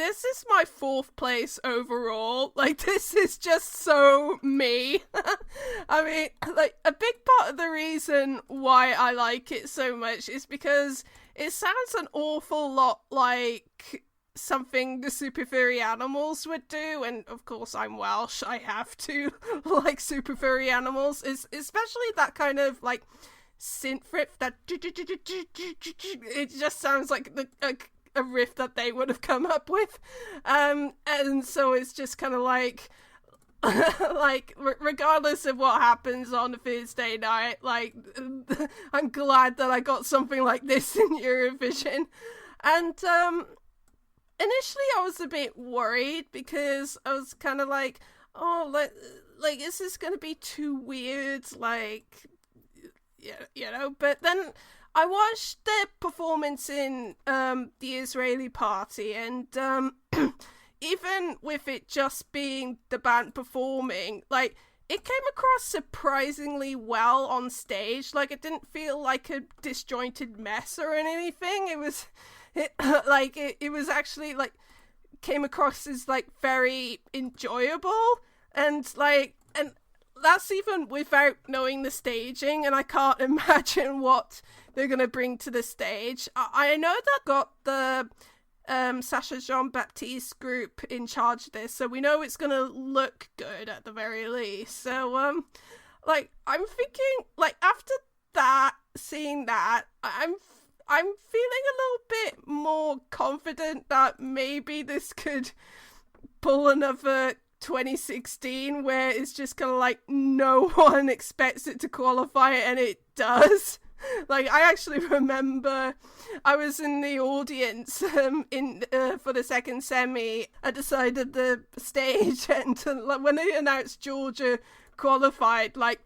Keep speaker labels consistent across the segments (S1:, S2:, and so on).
S1: this is my fourth place overall. Like, this is just so me. I mean, like, a big part of the reason why I like it so much is because it sounds an awful lot like something the Super Furry Animals would do, and of course I'm Welsh, I have to like Super Furry Animals, is especially that kind of like synth riff that it just sounds like a riff that they would have come up with, and so it's just kind of like like regardless of what happens on a Thursday night, like I'm glad that I got something like this in Eurovision. And initially I was a bit worried because I was kind of like, oh, like is this gonna be too weird, like, you know? But then I watched their performance in the Israeli party, and even with it just being the band performing, like, it came across surprisingly well on stage. Like, it didn't feel like a disjointed mess or anything. It was it was actually like came across as like very enjoyable, and that's even without knowing the staging, and I can't imagine what they're gonna bring to the stage. I know that got the Sacha Jean-Baptiste group in charge of this, so we know it's gonna look good at the very least. So like, I'm thinking, like, after that, seeing that, I'm feeling a little bit more confident that maybe this could pull another 2016 where it's just kind of like no one expects it to qualify and it does. Like, I actually remember I was in the audience for the second semi. I decided the stage, and when they announced Georgia qualified, like,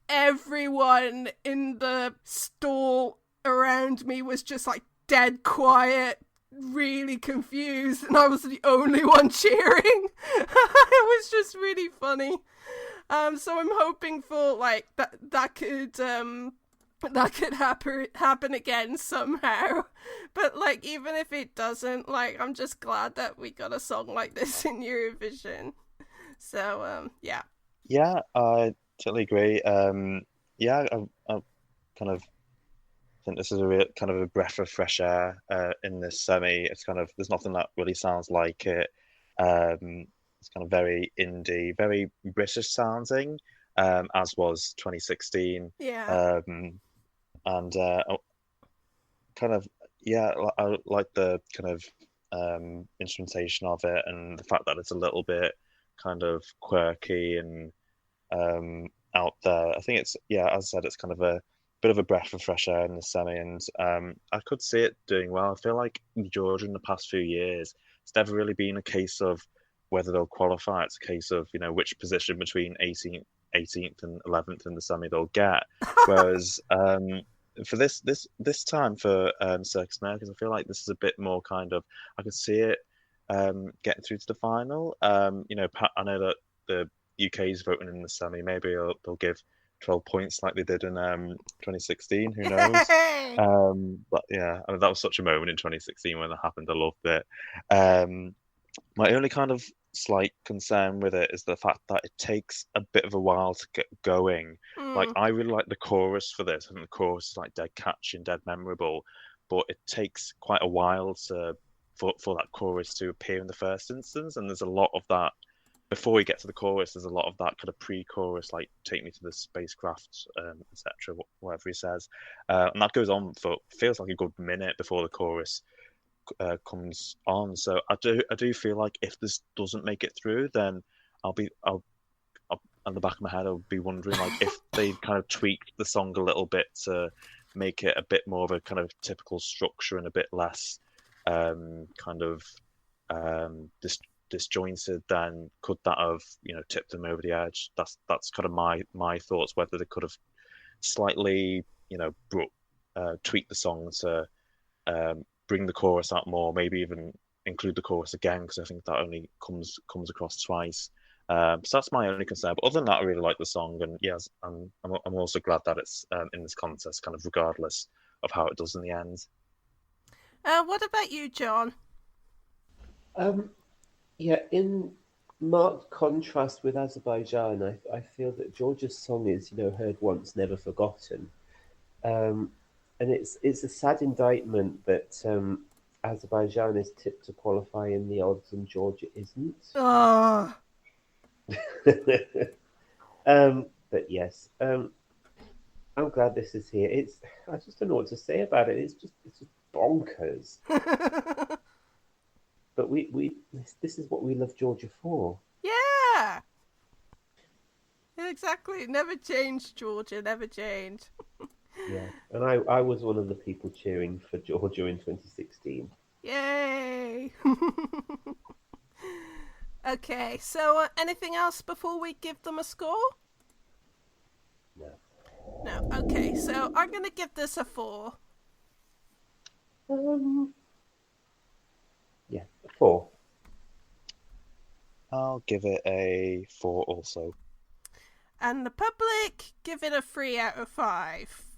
S1: everyone in the stall around me was just like dead quiet, really confused, and I was the only one cheering. It was just really funny. So I'm hoping for like that could happen again somehow. But like, even if it doesn't, like, I'm just glad that we got a song like this in Eurovision. So yeah.
S2: Yeah, I totally agree. Yeah, I kind of think this is a real kind of a breath of fresh air in this semi. It's kind of, there's nothing that really sounds like it. It's kind of very indie, very British sounding, as was 2016.
S1: Yeah.
S2: And kind of, yeah, I like the kind of instrumentation of it, and the fact that it's a little bit kind of quirky and out there. I think it's, yeah, as I said, it's kind of a bit of a breath of fresh air in the semi, and I could see it doing well. I feel like Georgia in the past few years, it's never really been a case of whether they'll qualify. It's a case of, you know, which position between 18th and 11th in the semi they'll get. Whereas for this time for Circus Mircus, I feel like this is a bit more kind of, I could see it getting through to the final. You know, I know that the UK is voting in the semi. Maybe they'll give 12 points like they did in 2016. Who knows? But yeah, I mean, that was such a moment in 2016 when it happened. I loved it. My only kind of slight concern with it is the fact that it takes a bit of a while to get going. Like,
S1: Mm.
S2: I really like the chorus for this, and the chorus is like dead catchy and dead memorable, but it takes quite a while for that chorus to appear in the first instance, and there's a lot of that before we get to the chorus. There's a lot of that kind of pre-chorus, like "Take me to the spacecraft," etc., whatever he says, and that goes on for, feels like a good minute before the chorus comes on. So I do feel like if this doesn't make it through, then I'll on the back of my head, I'll be wondering like if they kind of tweaked the song a little bit to make it a bit more of a kind of typical structure and a bit less kind of disjointed, then could that have, you know, tipped them over the edge? That's kind of my thoughts. Whether they could have slightly, you know, tweaked the song to bring the chorus out more, maybe even include the chorus again, because I think that only comes across twice. So that's my only concern. But other than that, I really like the song, and yes, I'm also glad that it's in this contest, kind of regardless of how it does in the end.
S1: What about you, John?
S3: Um, yeah, in marked contrast with Azerbaijan, I feel that Georgia's song is, heard once, never forgotten. Um, and it's a sad indictment that Azerbaijan is tipped to qualify in the odds and Georgia isn't.
S1: Oh,
S3: But yes, I'm glad this is here. I just don't know what to say about it. It's just bonkers. But this is what we love Georgia for.
S1: yeah, exactly. Never change, Georgia. Never change.
S3: Yeah, and I was one of the people cheering for Georgia in 2016.
S1: Yay! Okay, so anything else before we give them a score?
S3: No.
S1: No. Okay, so I'm gonna give this a 4.
S3: Um, yeah, 4.
S2: I'll give it a 4 also.
S1: And the public give it a 3 out of 5.